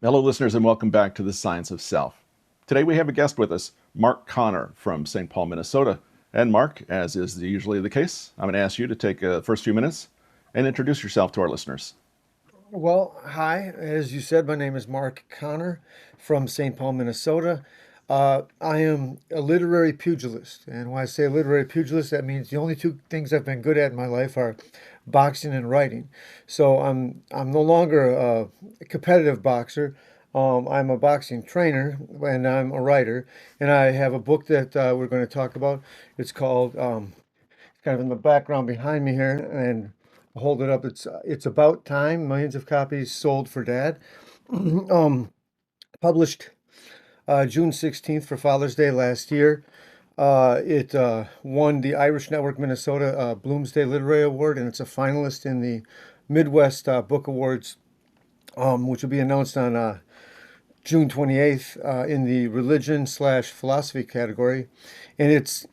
Hello, listeners, and welcome back to the Science of Self. Today we have a guest with us, Mark Connor from St. Paul, Minnesota. And Mark, as is usually the case, I'm going to ask you to take the first few minutes and introduce yourself to our listeners. Well, hi. As you said, my name is Mark Connor from St. Paul, Minnesota. I am a literary pugilist. And when I say literary pugilist, that means the only two things I've been good at in my life are boxing and writing. So I'm no longer a competitive boxer. I'm a boxing trainer and I'm a writer. And I have a book that we're going to talk about. It's called kind of in the background behind me here, and I'll hold it up. It's About Time. Millions of copies sold for Dad. um, Published June 16th for Father's Day last year. It won the Irish Network Minnesota Bloomsday Literary Award, and it's a finalist in the Midwest Book Awards, which will be announced on June 28th in the religion slash philosophy category. And it's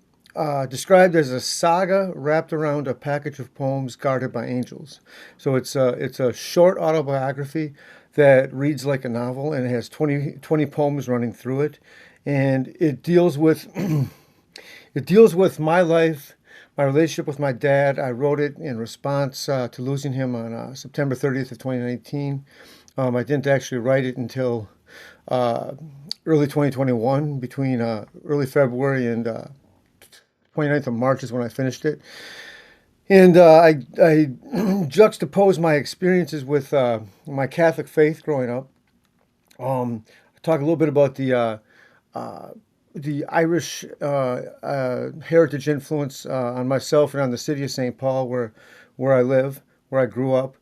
described as a saga wrapped around a package of poems guarded by angels. So it's a short autobiography that reads like a novel, and it has 20 poems running through it. And it deals with it deals with my life, my relationship with my dad. I wrote it in response to losing him on September 30th of 2019. I didn't actually write it until uh, early 2021. Between early February and 29th of March is when I finished it. And I juxtapose my experiences with my Catholic faith growing up. I talk a little bit about the Irish heritage influence on myself and on the city of St. Paul, where I live, where I grew up.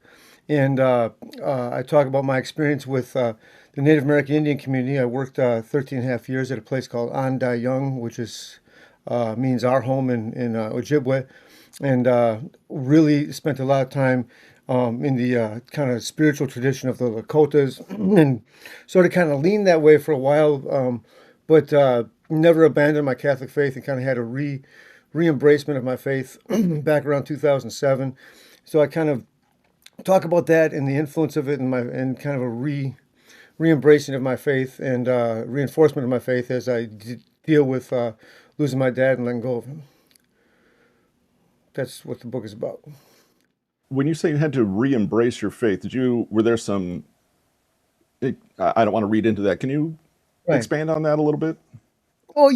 And I talk about my experience with the Native American Indian community. I worked 13 and a half years at a place called Young, which is means our home in Ojibwe, and really spent a lot of time in the kind of spiritual tradition of the Lakotas, and sort of kind of leaned that way for a while, but never abandoned my Catholic faith and kind of had a re-embracement of my faith back around 2007. So I kind of talk about that and the influence of it and kind of a re-embracing of my faith and reinforcement of my faith as I deal with losing my dad and letting go of him. That's what the book is about. When you say you had to re-embrace your faith, were there some, I don't want to read into that. Can you Right. expand on that a little bit? Well,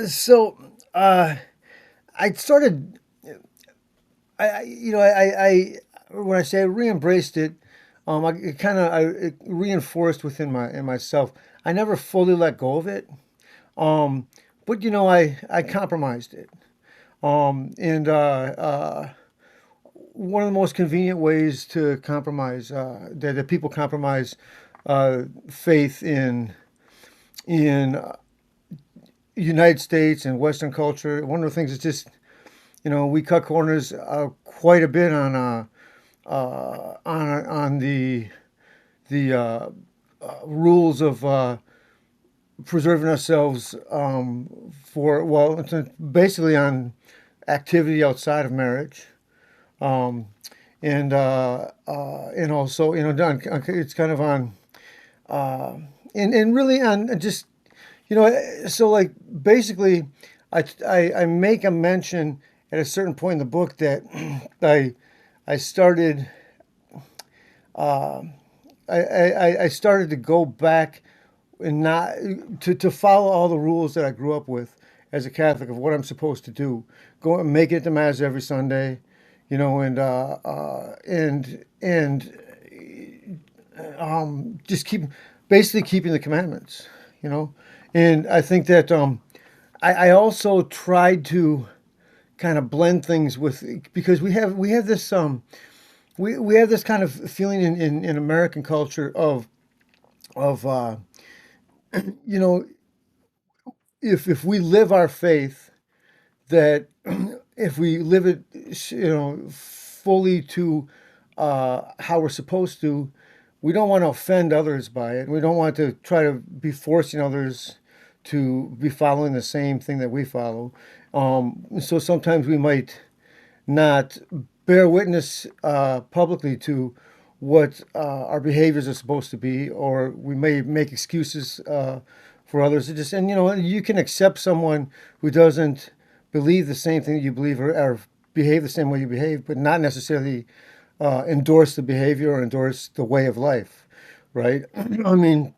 so uh, I started, when I say I re-embraced it, it reinforced within in myself. I never fully let go of it, um, but I compromised it. And One of the most convenient ways to compromise that people compromise faith in United States and Western culture. One of the things is just we cut corners quite a bit on the rules of preserving ourselves for well, it's basically on activity outside of marriage. Um, and also it's kind of on uh, and really on just so like basically I make a mention at a certain point in the book that I I started uh, I started to go back and not to follow all the rules that I grew up with as a Catholic of what I'm supposed to do. Go and make it to mass every Sunday, and just keep basically keeping the commandments, you know. And I think that I also tried to kind of blend things with because we have this we have this kind of feeling in American culture of you know if we live our faith that if we live it fully to how we're supposed to, we don't want to offend others by it. We don't want to try to be forcing others to be following the same thing that we follow. So sometimes we might not bear witness publicly to what our behaviors are supposed to be, or we may make excuses for others. It just and you can accept someone who doesn't believe the same thing that you believe, or behave the same way you behave, but not necessarily endorse the behavior or endorse the way of life, right? I mean,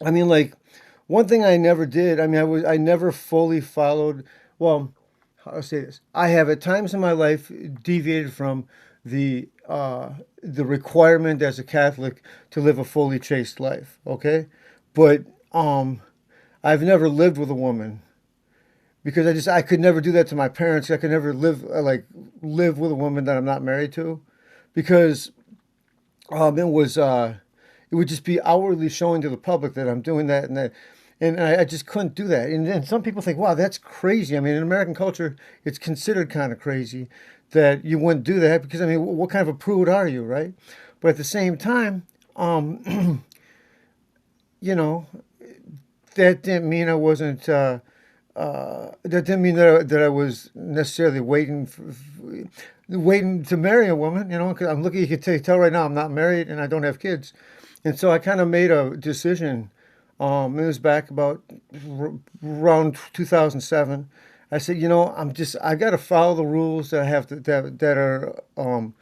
like one thing I never did. I mean, I never fully followed. Well, I'll say this: I have at times in my life deviated from the the requirement as a Catholic to live a fully chaste life. Okay, but um, I've never lived with a woman because I could never do that to my parents. I could never live with a woman that I'm not married to, because it was it would just be outwardly showing to the public that I'm doing that, and I just couldn't do that. And some people think, wow, that's crazy. I mean, in American culture, it's considered kind of crazy that you wouldn't do that, because I mean, what kind of a prude are you, right? But at the same time, you know, that didn't mean I wasn't. That didn't mean that I was necessarily waiting to marry a woman. Because I'm looking. You can tell right now I'm not married and I don't have kids, and so I kind of made a decision. It was back about around 2007. I said, I got to follow the rules that I have that are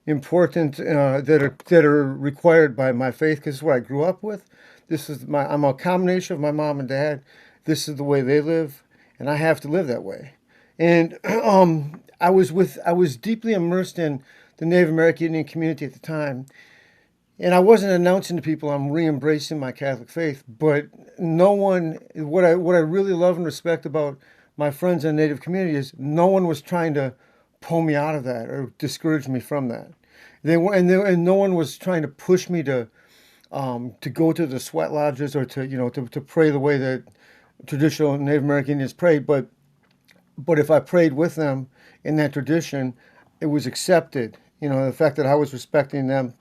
important, that are required by my faith, because it's what I grew up with. I'm a combination of my mom and dad. This is the way they live, and I have to live that way. And I was deeply immersed in the Native American Indian community at the time, and I wasn't announcing to people I'm re-embracing my Catholic faith. But no one, what I really love and respect about my friends in the Native community is no one was trying to pull me out of that or discourage me from that. And no one was trying to push me to go to the sweat lodges, or to pray the way that traditional Native American Indians prayed. But if I prayed with them in that tradition, it was accepted. The fact that I was respecting them,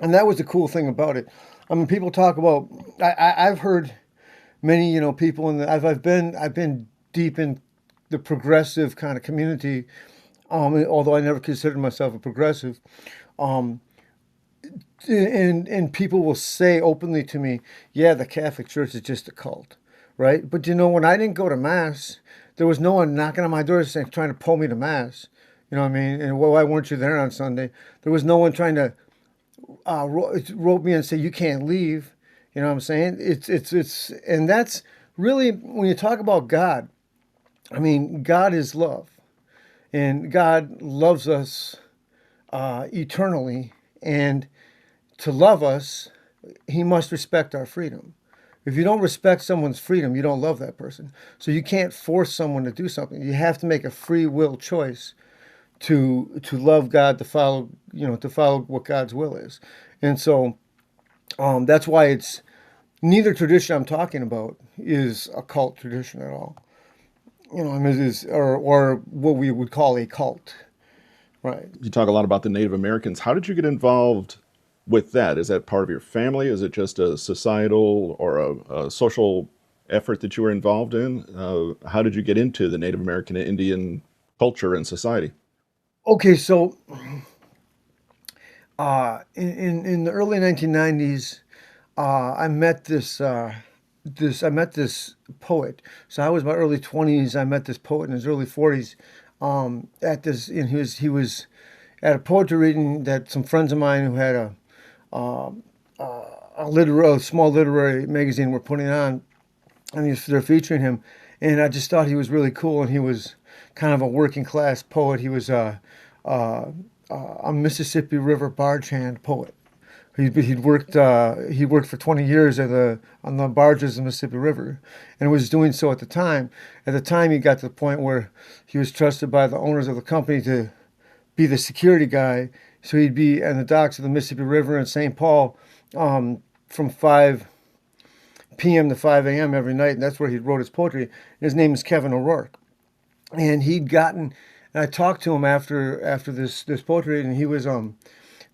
and that was the cool thing about it. I mean, people talk about. I've heard many people I've been deep in the progressive kind of community. Although I never considered myself a progressive. Um, and people will say openly to me, yeah, the Catholic Church is just a cult, right? But when I didn't go to mass, there was no one knocking on my door saying, trying to pull me to mass. You know what I mean? And why weren't you there on Sunday? There was no one trying to rope me and say you can't leave. You know what I'm saying? And that's really, when you talk about God. I mean, God is love, and God loves us eternally, and to love us, He must respect our freedom. If you don't respect someone's freedom, you don't love that person. So you can't force someone to do something. You have to make a free will choice to love God, to follow what God's will is. And so that's why it's neither tradition I'm talking about is a cult tradition at all. I mean, it is, or what we would call a cult, right? You talk a lot about the Native Americans. How did you get involved with that? Is that part of your family? Is it just a societal or a social effort that you were involved in? How did you get into the Native American and Indian culture and society? Okay, so in the early 1990s, I met this poet. So I was in my early 20s. I met this poet in his early 40s. At this, and he was at a poetry reading that some friends of mine who had a small literary magazine were putting on, and they're featuring him. And I just thought he was really cool, and he was kind of a working class poet. He was a Mississippi River barge hand poet. He worked for 20 years on the barges of the Mississippi River, and was doing so at the time. At the time, he got to the point where he was trusted by the owners of the company to be the security guy. So he'd be on the docks of the Mississippi River in St. Paul from 5 p.m. to 5 a.m. every night, and that's where he wrote his poetry. His name is Kevin O'Rourke, and I talked to him after this poetry, and he was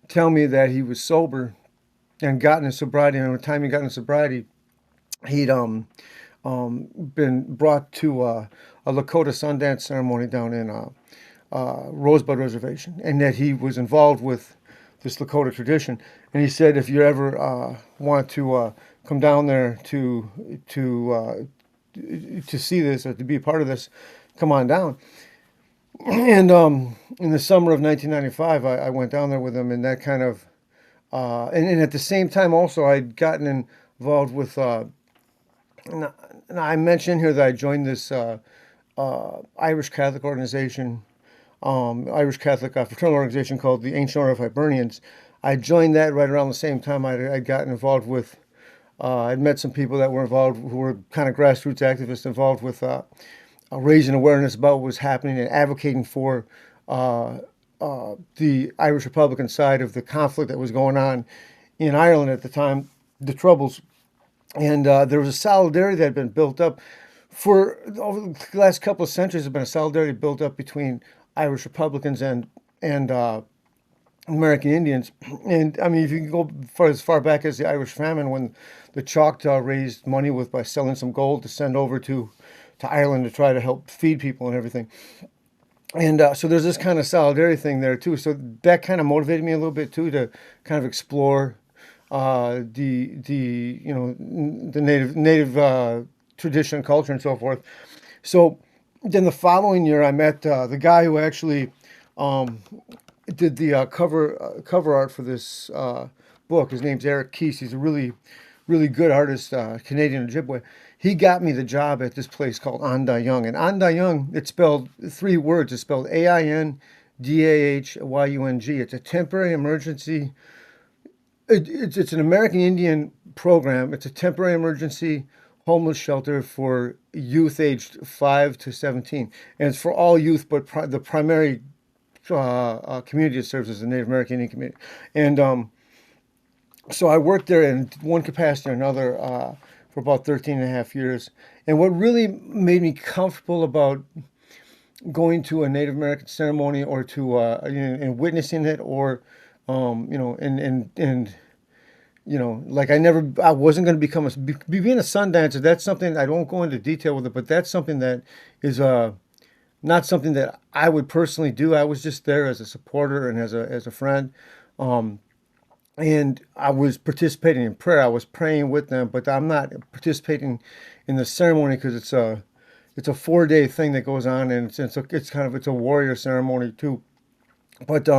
telling me that he was sober and gotten his sobriety. And by the time he got in sobriety, he'd been brought to a Lakota Sundance ceremony down in Rosebud Reservation, and that he was involved with this Lakota tradition. And he said, if you ever want to come down there to see this or to be a part of this, come on down. And in the summer of 1995, I went down there with him, and that kind of and at the same time also I'd gotten involved with and I mentioned here that I joined this Irish Catholic organization, Irish Catholic fraternal organization called the Ancient Order of Hibernians. I joined that right around the same time I'd gotten involved with. I'd met some people that were involved who were kind of grassroots activists involved with raising awareness about what was happening and advocating for the Irish Republican side of the conflict that was going on in Ireland at the time, the Troubles. And there was a solidarity that had been built up for over the last couple of centuries. There's been a solidarity built up between Irish Republicans and American Indians. And I mean, if you can go as far back as the Irish famine, when the Choctaw raised money by selling some gold to send over to Ireland to try to help feed people and everything. And so there's this kind of solidarity thing there too. So that kind of motivated me a little bit too to kind of explore the the native tradition, culture, and so forth. So then the following year, I met the guy who actually did the cover art for this book. His name's Eric Keese. He's a really good artist, Canadian Ojibwe. He got me the job at this place called Andahyung. And Andahyung, it's spelled three words. It's spelled AINDAHYUNG. It's a temporary emergency. It's an American Indian program. It's a temporary emergency homeless shelter for youth aged 5 to 17. And it's for all youth, but the primary community it serves as the Native American Indian community. And so I worked there in one capacity or another for about 13 and a half years. And what really made me comfortable about going to a Native American ceremony or to and witnessing it, or and like I wasn't going to become being a sun dancer. That's something I don't go into detail with it, but that's something that is not something that I would personally do. I was just there as a supporter and as a friend. And I was participating in prayer. I was praying with them, but I'm not participating in the ceremony because it's a 4-day thing that goes on, and it's a warrior ceremony too. But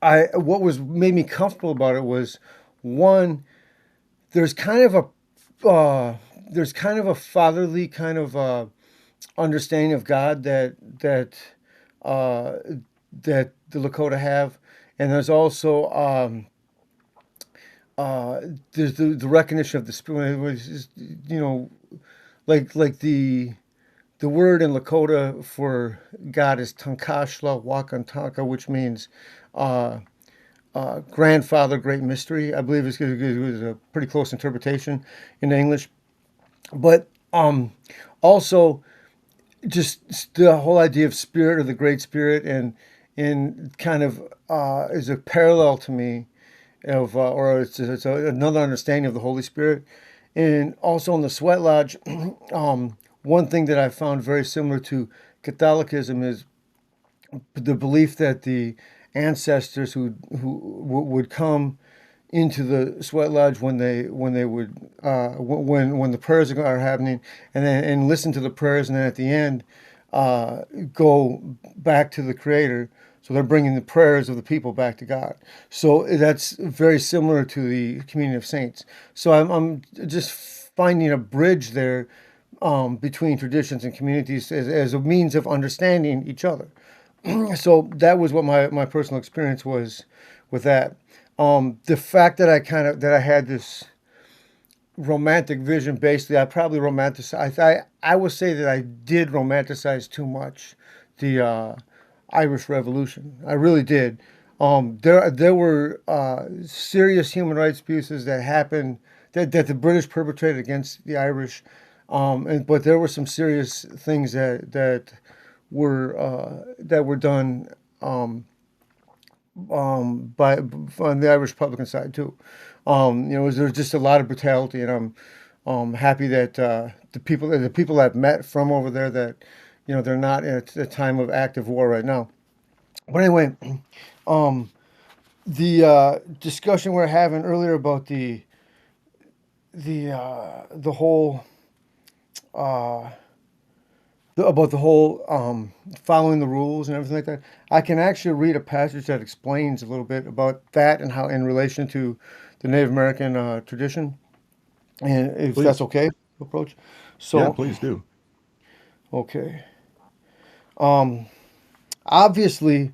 I what was made me comfortable about it was, one, there's kind of a fatherly kind of understanding of God uh, that the Lakota have, and there's also there's the recognition of the spirit, which is, like the word in Lakota for God is Tankashla Wakantanka, which means uh, grandfather, great mystery. I believe it was a pretty close interpretation in English, but also just the whole idea of spirit or the great spirit, and kind of is a parallel to me of or another understanding of the Holy Spirit. And also in the Sweat Lodge, one thing that I found very similar to Catholicism is the belief that the ancestors who would come into the Sweat Lodge when they would when the prayers are happening, and listen to the prayers, and then at the end go back to the Creator. So they're bringing the prayers of the people back to God. So that's very similar to the communion of saints. So I'm just finding a bridge there between traditions and communities as a means of understanding each other. So that was what my personal experience was with that. The fact that I had this romantic vision, basically, I probably romanticized. I would say that I did romanticize too much the Irish Revolution. I really did. There were serious human rights abuses that happened that the British perpetrated against the Irish, but there were some serious things that were done by on the Irish Republican side too. There's just a lot of brutality, and I'm happy that the people I've met from over there, that they're not at a time of active war right now. But anyway, um, the discussion we are having earlier about the whole uh, about the whole following the rules and everything like that. I can actually read a passage that explains a little bit about that and how in relation to the Native American tradition, and if that's Please. okay, approach. Yeah, So, please do. okay. Um, Obviously,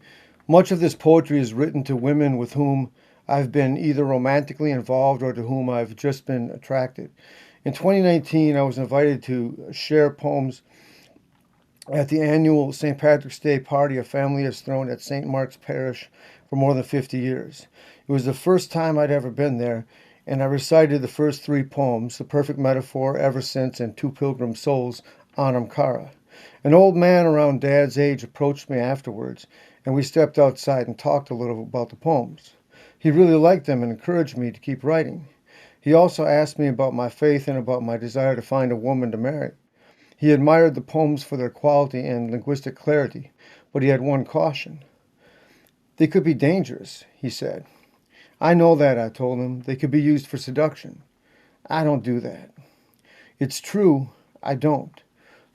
much of this poetry is written to women with whom I've been either romantically involved or to whom I've just been attracted. In 2019, I was invited to share poems at the annual St. Patrick's Day party a family has thrown at St. Mark's Parish for more than 50 years. It was the first time I'd ever been there, and I recited the first three poems, The Perfect Metaphor, Ever Since, and Two Pilgrim Souls, Anam Cara. An old man around Dad's age approached me afterwards, and we stepped outside and talked a little about the poems. He really liked them and encouraged me to keep writing. He also asked me about my faith and about my desire to find a woman to marry. He admired the poems for their quality and linguistic clarity, but he had one caution. They could be dangerous, he said. I know that, I told him. They could be used for seduction. I don't do that. It's true, I don't.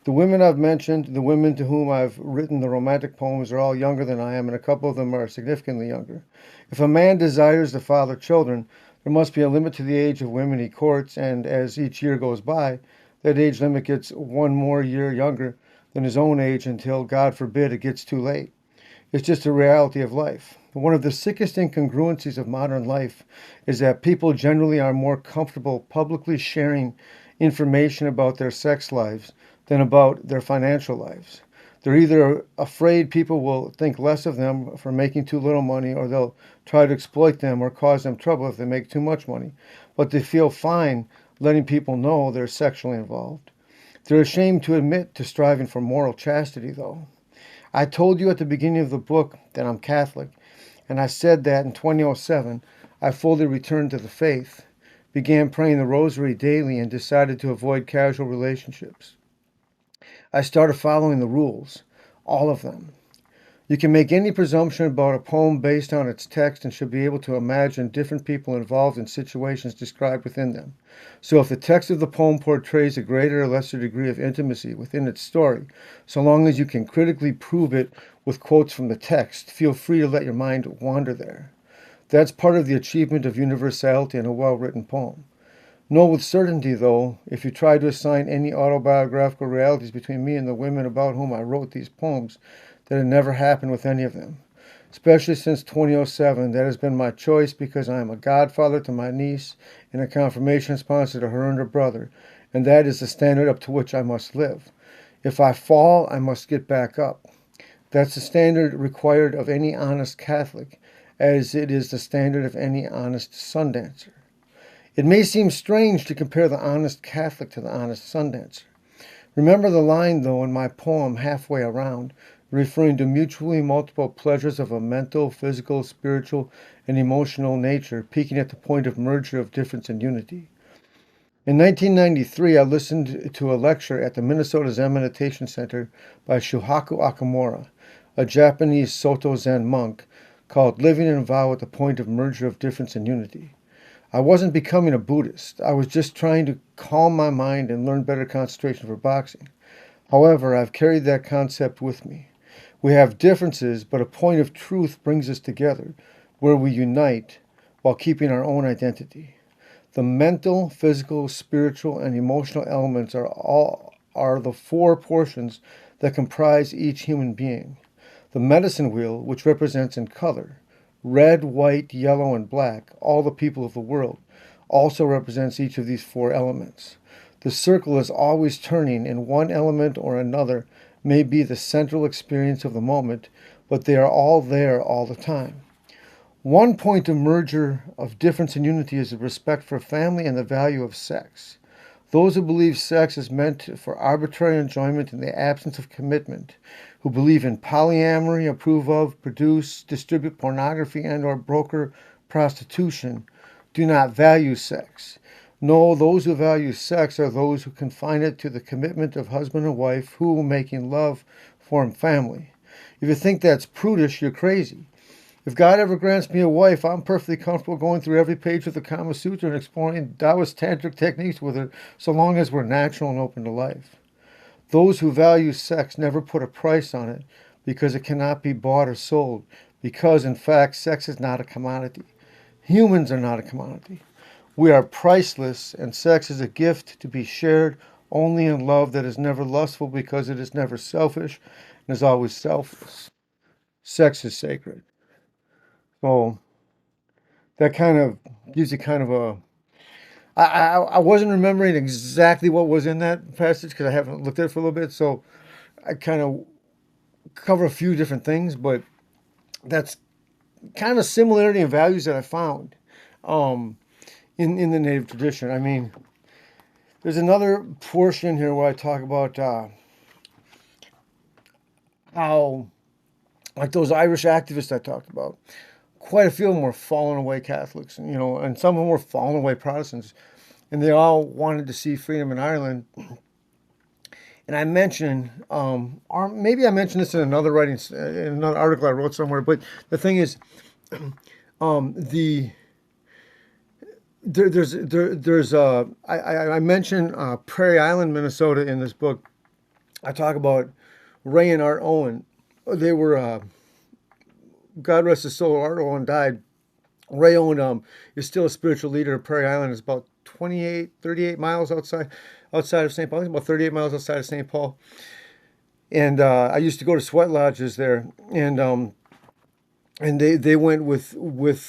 The women I've mentioned, the women to whom I've written the romantic poems, are all younger than I am, and a couple of them are significantly younger. If a man desires to father children, there must be a limit to the age of women he courts, and as each year goes by, that age limit gets one more year younger than his own age until, God forbid, it gets too late. It's just a reality of life. One of the sickest incongruencies of modern life is that people generally are more comfortable publicly sharing information about their sex lives than about their financial lives. They're either afraid people will think less of them for making too little money, or they'll try to exploit them or cause them trouble if they make too much money. But they feel fine letting people know they're sexually involved. They're ashamed to admit to striving for moral chastity, though. I told you at the beginning of the book that I'm Catholic, and I said that in 2007 I fully returned to the faith, began praying the rosary daily, and decided to avoid casual relationships. I started following the rules, all of them. You can make any presumption about a poem based on its text and should be able to imagine different people involved in situations described within them. So if the text of the poem portrays a greater or lesser degree of intimacy within its story, so long as you can critically prove it with quotes from the text, feel free to let your mind wander there. That's part of the achievement of universality in a well-written poem. Know with certainty, though, if you try to assign any autobiographical realities between me and the women about whom I wrote these poems, that it never happened with any of them. Especially since 2007, that has been my choice because I am a godfather to my niece and a confirmation sponsor to her and her brother, and that is the standard up to which I must live. If I fall, I must get back up. That's the standard required of any honest Catholic, as it is the standard of any honest sundancer. It may seem strange to compare the honest Catholic to the honest sundancer. Remember the line, though, in my poem, Halfway Around, referring to mutually multiple pleasures of a mental, physical, spiritual, and emotional nature, peaking at the point of merger of difference and unity. In 1993, I listened to a lecture at the Minnesota Zen Meditation Center by Shuhaku Akamura, a Japanese Soto Zen monk, called Living in Vow at the Point of Merger of Difference and Unity. I wasn't becoming a Buddhist. I was just trying to calm my mind and learn better concentration for boxing. However, I've carried that concept with me. We have differences, but a point of truth brings us together, where we unite while keeping our own identity. The mental, physical, spiritual, and emotional elements are the four portions that comprise each human being. The medicine wheel, which represents in color, red, white, yellow, and black, all the people of the world, also represents each of these four elements. The circle is always turning, and one element or another may be the central experience of the moment, but they are all there all the time. One point of merger of difference and unity is the respect for family and the value of sex. Those who believe sex is meant for arbitrary enjoyment in the absence of commitment, who believe in polyamory, approve of, produce, distribute pornography, and or broker prostitution, do not value sex. No, those who value sex are those who confine it to the commitment of husband and wife who, making love, form family. If you think that's prudish, you're crazy. If God ever grants me a wife, I'm perfectly comfortable going through every page of the Kama Sutra and exploring Taoist tantric techniques with her, so long as we're natural and open to life. Those who value sex never put a price on it because it cannot be bought or sold, because in fact, sex is not a commodity. Humans are not a commodity. We are priceless, and sex is a gift to be shared only in love that is never lustful because it is never selfish and is always selfless. Sex is sacred. So that kind of gives you kind of a. I wasn't remembering exactly what was in that passage because I haven't looked at it for a little bit. So I kind of cover a few different things, but that's kind of a similarity in values that I found um, in the Native tradition. I mean, there's another portion here where I talk about how, like those Irish activists I talked about, quite a few of them were fallen away Catholics, and some of them were fallen away Protestants, and they all wanted to see freedom in Ireland. And I mentioned, or maybe I mentioned this in another writing, in another article I wrote somewhere. But the thing is, the there's I mentioned Prairie Island, Minnesota, in this book. I talk about Ray and Art Owen. They were God rest his soul. Art Owen died. Ray Owen is still a spiritual leader of Prairie Island. It's about 38 miles outside of St. Paul. It's about 38 miles outside of St. Paul. And I used to go to sweat lodges there, and they went with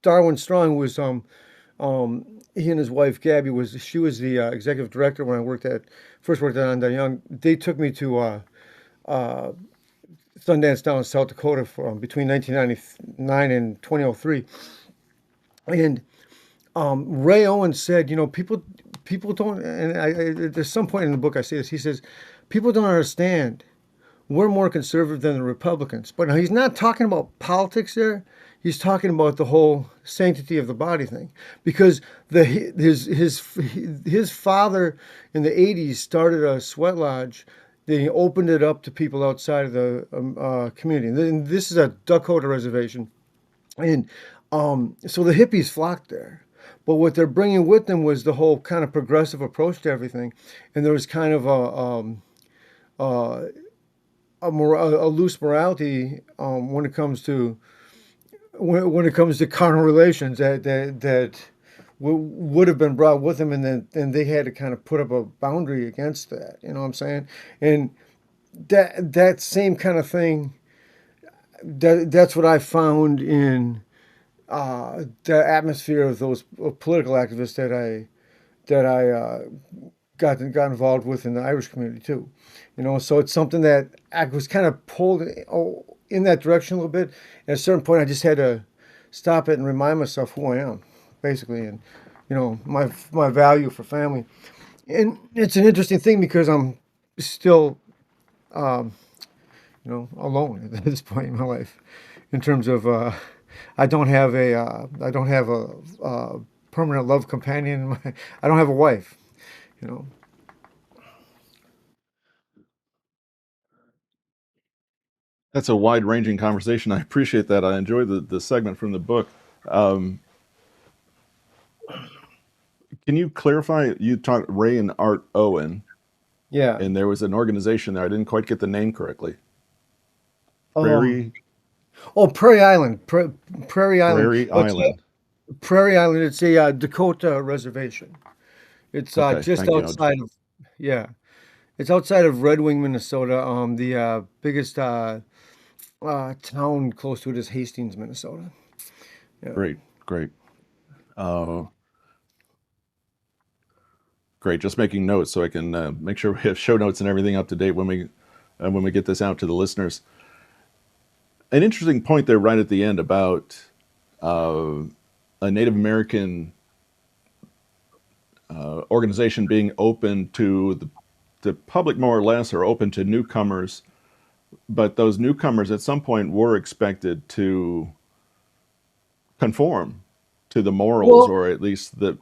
Darwin Strong was he and his wife Gabby was the executive director when I first worked at Onda Young. They took me to uh, Sundance down in South Dakota between 1999 and 2003. And Ray Owens said, people don't, and there's some point in the book I say this. He says, people don't understand. We're more conservative than the Republicans. But now he's not talking about politics there. He's talking about the whole sanctity of the body thing, because his father in the '80s started a sweat lodge. Then he opened it up to people outside of the community. And this is a Dakota reservation, and so the hippies flocked there. But what they're bringing with them was the whole kind of progressive approach to everything, and there was kind of uh, a loose morality when it comes to carnal relations would have been brought with them, and then they had to kind of put up a boundary against that. You know what I'm saying? And that same kind of thing. That's what I found in the atmosphere of those political activists that I got involved with in the Irish community too. So it's something that I was kind of pulled in that direction a little bit. At a certain point, I just had to stop it and remind myself who I am, basically, and my value for family. And it's an interesting thing because I'm still alone at this point in my life, in terms of I don't have a permanent love companion. I don't have a wife. You know. That's a wide ranging conversation. I appreciate that. I enjoy the segment from the book. Um, can you clarify? You talked Ray and Art Owen, Yeah. and there was an organization there. I didn't quite get the name correctly. Um. Prairie Oh, Prairie Island. Prairie Island. Prairie What's Island. Prairie Island? It's a Dakota reservation. It's Okay, just thank you. outside of, yeah. It's outside of Red Wing, Minnesota. The biggest town close to it is Hastings, Minnesota. Yeah. Great, great, uh, great. Just making notes so I can make sure we have show notes and everything up to date when we get this out to the listeners. An interesting point there, right at the end, about uh, a Native American organization being open to the public, more or less, or open to newcomers. But those newcomers at some point were expected to conform to the morals, Well, or at least the.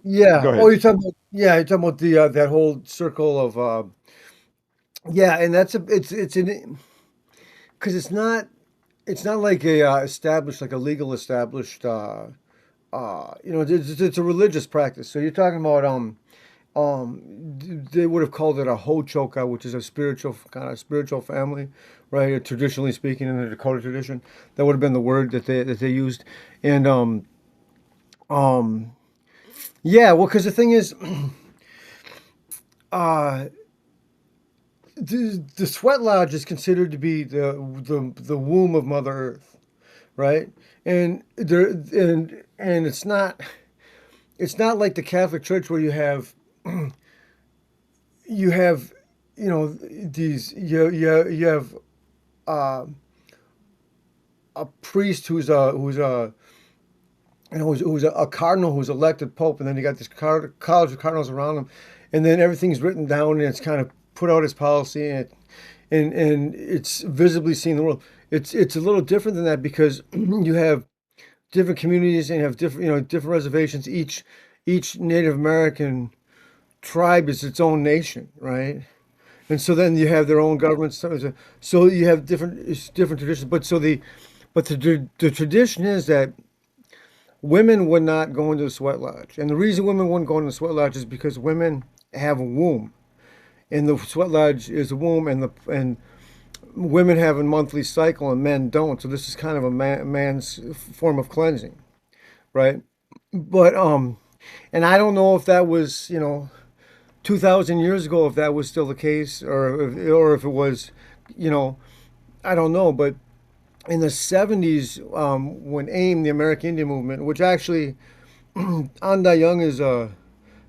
yeah. Go Oh, ahead. you're talking about the that whole circle of Yeah, and that's a it's an because it's not like a established like a legal established it's a religious practice. So you're talking about they would have called it a hochoka, which is a spiritual kind of spiritual family, right? Traditionally speaking, in the Dakota tradition, that would have been the word that they used, and um yeah, well, because the thing is, uh the sweat lodge is considered to be the womb of Mother Earth, right? And there and it's not like the Catholic Church where you have these you have uh, a priest who's a who's a cardinal who's elected pope, and then you got this college of cardinals around him, and then everything's written down and it's kind of put out as policy, and it's visibly seen in the world. It's a little different than that because you have different communities and you have different different reservations. Each Native American tribe is its own nation, right? And so then you have their own governments. So you have different traditions. But the tradition is that women would not go into the sweat lodge, and the reason women wouldn't go into the sweat lodge is because women have a womb, and the sweat lodge is a womb, and women have a monthly cycle and men don't. So this is kind of a man's form of cleansing, right? But and I don't know if that was 2,000 years ago, if that was still the case, or if it was, you know, I don't know. But in the 70s, when AIM, the American Indian Movement, which actually Anda Young is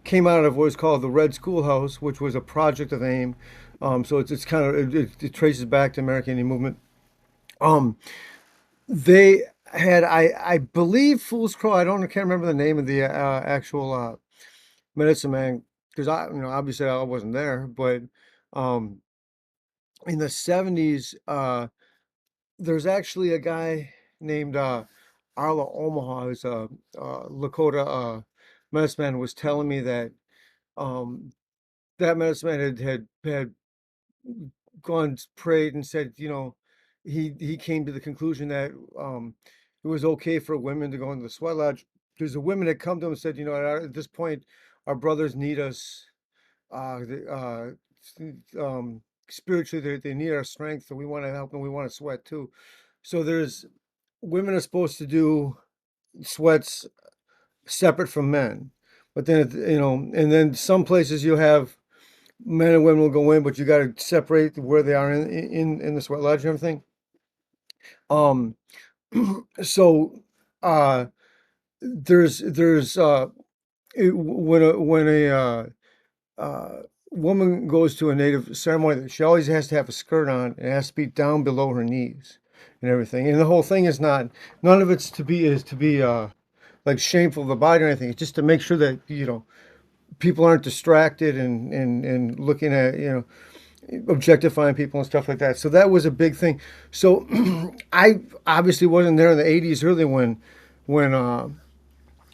came out of what was called the Red Schoolhouse, which was a project of AIM. So it's kind of it traces back to American Indian Movement. Um, they had I believe Fool's Crow. I can't remember the name of the actual medicine man because I obviously I wasn't there, but um, in the 70s, there's actually a guy named Arla Omaha, who's a Lakota medicine man, was telling me that um, that medicine man had gone prayed and said, he came to the conclusion that it was okay for women to go into the sweat lodge because the women had come to him and said, at this point, our brothers need us. Spiritually, they need our strength, so we want to help them. We want to sweat too. So there's women are supposed to do sweats separate from men, but then and then some places you have men and women will go in, but you got to separate where they are in the sweat lodge and everything. Um, so uh, there's when a uh, woman goes to a native ceremony, she always has to have a skirt on. It has to be down below her knees and everything. And the whole thing is none of it's to be like shameful of the body or anything. It's just to make sure that people aren't distracted and looking at objectifying people and stuff like that. So that was a big thing. So I obviously wasn't there in the '80s, early when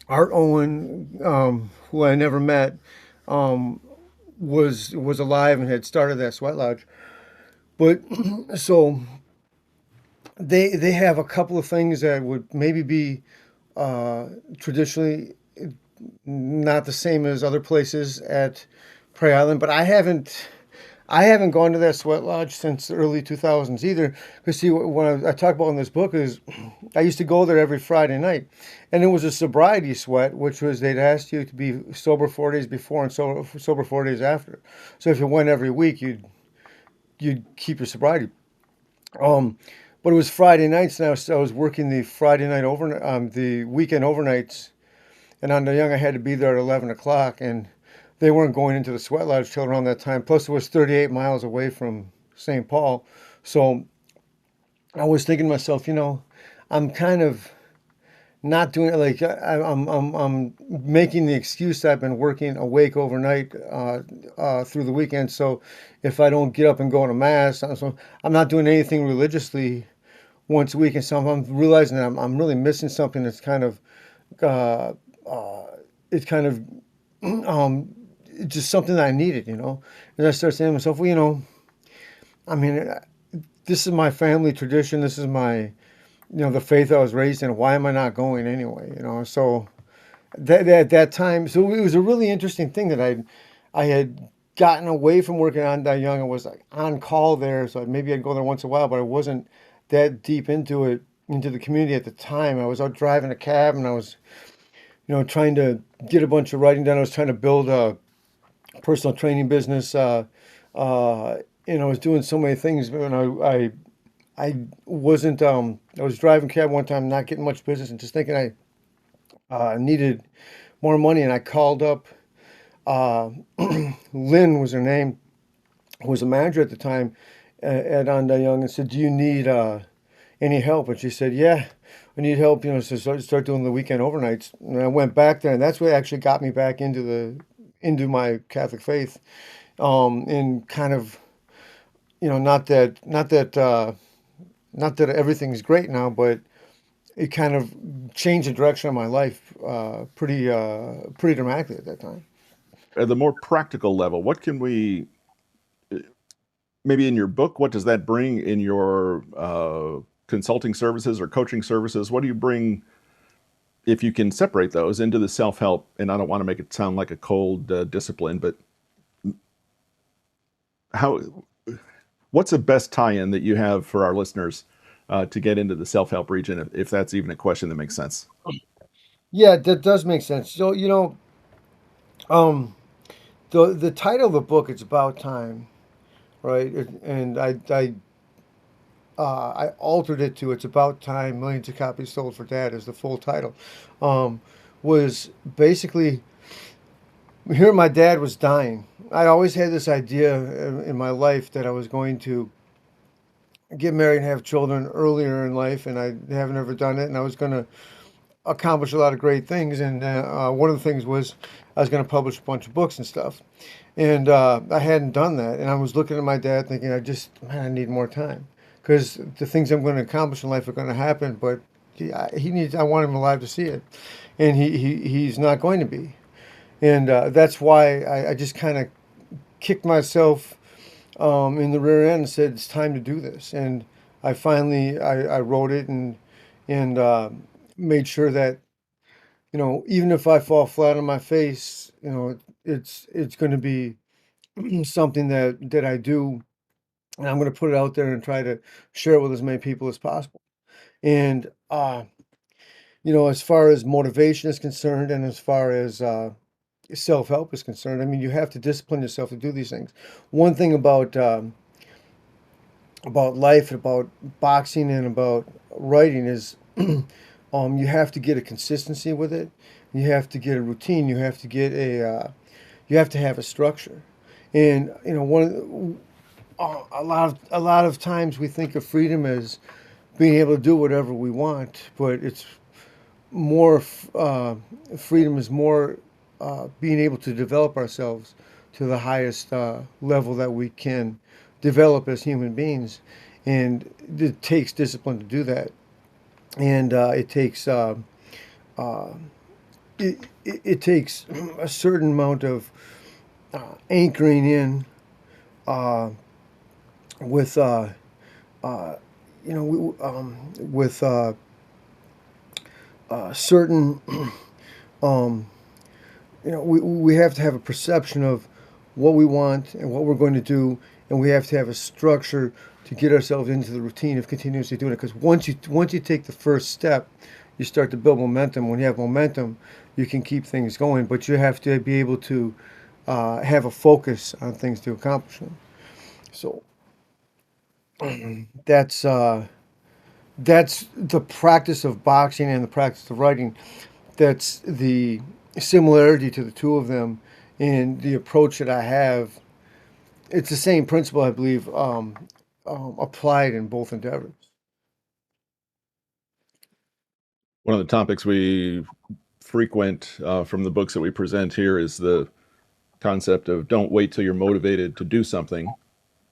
Art Owen, who I never met, um, was alive and had started that sweat lodge. But so they have a couple of things that would maybe be traditionally not the same as other places at Prey Island, but I haven't gone to that sweat lodge since the early 2000s either. Because see, what I talk about in this book is I used to go there every Friday night, and it was a sobriety sweat, which was they'd ask you to be sober 4 days before and sober 4 days after. So if you went every week, you'd keep your sobriety. Um, but it was Friday nights, and I was working the Friday night over the weekend overnights, and on the young I had to be there at 11 o'clock, and they weren't going into the sweat lodge till around that time. Plus, it was 38 miles away from St. Paul, so I was thinking to myself, I'm kind of not doing it like I'm making the excuse that I've been working awake overnight through the weekend. So if I don't get up and go to mass, so I'm not doing anything religiously once a week, and so I'm realizing that I'm really missing something that's kind of uh, uh, it's kind of um, just something that I needed. And I started saying to myself, well, I mean, this is my family tradition. This is my, the faith I was raised in. Why am I not going anyway? So that time, so it was a really interesting thing that I had gotten away from working on that young. I was like on call there, so maybe I'd go there once in a while, but I wasn't that deep into it, into the community at the time. I was out driving a cab, and I was, trying to get a bunch of writing done. I was trying to build a personal training business. Uh, I was doing so many things, but I wasn't. I was driving cab one time, not getting much business, and just thinking I needed more money, and I called up. Uh, Lynn was her name, who was a manager at the time at Onda Young, and said, "Do you need any help?" And she said, "Yeah, I need help. To start doing the weekend overnights." And I went back there, and that's what actually got me back into my Catholic faith. And kind of, not that everything's great now, but it kind of changed the direction of my life pretty dramatically at that time. At the more practical level, what can we, maybe in your book, what does that bring in your consulting services or coaching services? What do you bring, if you can separate those, into the self help? And I don't want to make it sound like a cold discipline, but how, what's the best tie in that you have for our listeners to get into the self help region, if that's even a question that makes sense? Yeah, that does make sense. So, um, the title of the book, it's about time, right? And I altered it to "It's About Time." Millions of copies sold for Dad as the full title. Um, was basically here. My dad was dying. I always had this idea in my life that I was going to get married and have children earlier in life, and I haven't ever done it. And I was going to accomplish a lot of great things. And one of the things was I was going to publish a bunch of books and stuff. And I hadn't done that. And I was looking at my dad thinking, man, I need more time. Because the things I'm going to accomplish in life are going to happen, but I want him alive to see it. And he's not going to be. And that's why I just kind of kicked myself in the rear end and said, it's time to do this. And I wrote it and made sure that, even if I fall flat on my face, it's going to be something that I do, and I'm going to put it out there and try to share it with as many people as possible. And as far as motivation is concerned, and as far as self help is concerned, I mean, you have to discipline yourself to do these things. One thing about life, about boxing, and about writing is you have to get a consistency with it. You have to get a routine. You have to have a structure. And a lot of times we think of freedom as being able to do whatever we want, but it's more freedom is more being able to develop ourselves to the highest level that we can develop as human beings, and it takes discipline to do that, and uh, it takes a certain amount of anchoring in uh, with uh, with certain um, we have to have a perception of what we want and what we're going to do, and we have to have a structure to get ourselves into the routine of continuously doing it. Because once you take the first step, you start to build momentum. When you have momentum, you can keep things going, but you have to be able to have a focus on things to accomplish them. So that's uh, that's the practice of boxing and the practice of writing. That's the similarity to the two of them in the approach that I have. It's the same principle, I believe, applied in both endeavors. One of the topics we frequent from the books that we present here is the concept of don't wait till you're motivated to do something.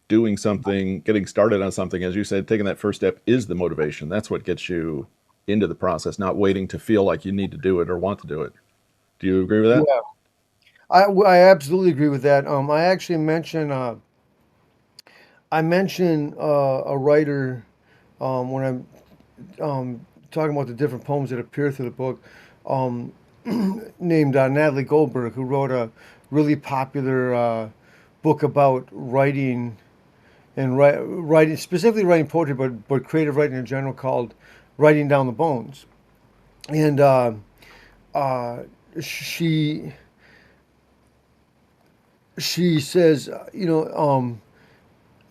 Doing something, getting started on something, as you said, taking that first step is the motivation. That's what gets you into the process, not waiting to feel like you need to do it or want to do it. Do you agree with that? Yeah, I absolutely agree with that. I actually mentioned I mention a writer when I'm talking about the different poems that appear through the book, um, named Natalie Goldberg, who wrote a really popular book about writing and writing, specifically writing poetry, but creative writing in general, called "Writing Down the Bones." And uh, she she says,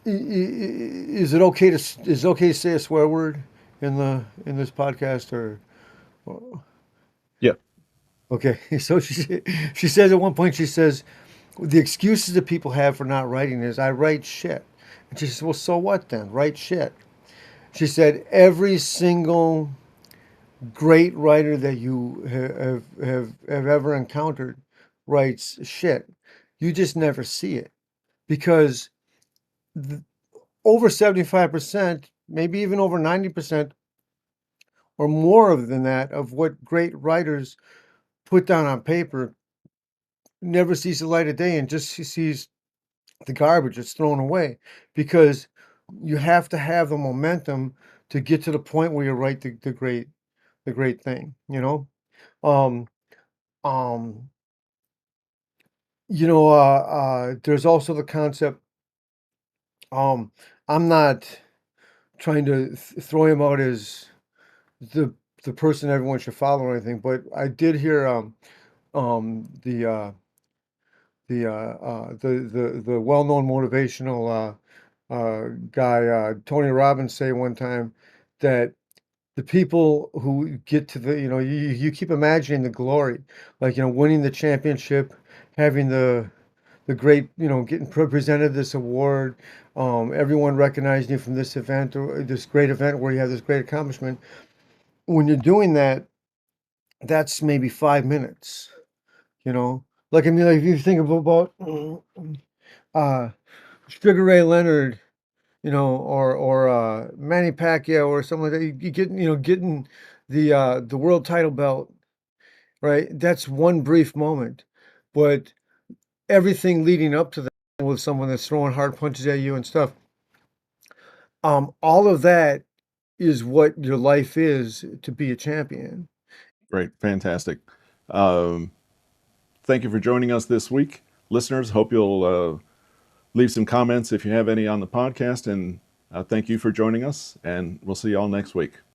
is it okay to say a swear word in the in this podcast or? Yeah. Okay, so she says at one point, she says, the excuses that people have for not writing is, I write shit. And she says, well, so what then? Write shit. She said every single great writer that you have ever encountered writes shit. You just never see it because th- over 75%, maybe even over 90% or more than that, of what great writers put down on paper never sees the light of day and just sees the garbage that's thrown away, because you have to have the momentum to get to the point where you write the great thing, you know? Um, um, there's also the concept, um, I'm not trying to throw him out as the the person everyone should follow or anything, but I did hear the the well-known motivational guy Tony Robbins say one time that the people who get to the, you keep imagining the glory, like, winning the championship, having the great, getting presented this award, everyone recognizing you from this event or this great event where you have this great accomplishment. When you're doing that, that's maybe 5 minutes, you know. Like, I mean, like, if you think about uh, Sugar Ray Leonard, or Manny Pacquiao or something like that. You get, getting the world title belt, right? That's one brief moment, but everything leading up to that, with someone that's throwing hard punches at you and stuff, all of that is what your life is to be a champion. Great. Fantastic. Um, Thank you for joining us this week. Listeners, hope you'll leave some comments if you have any on the podcast. And thank you for joining us. And we'll see you all next week.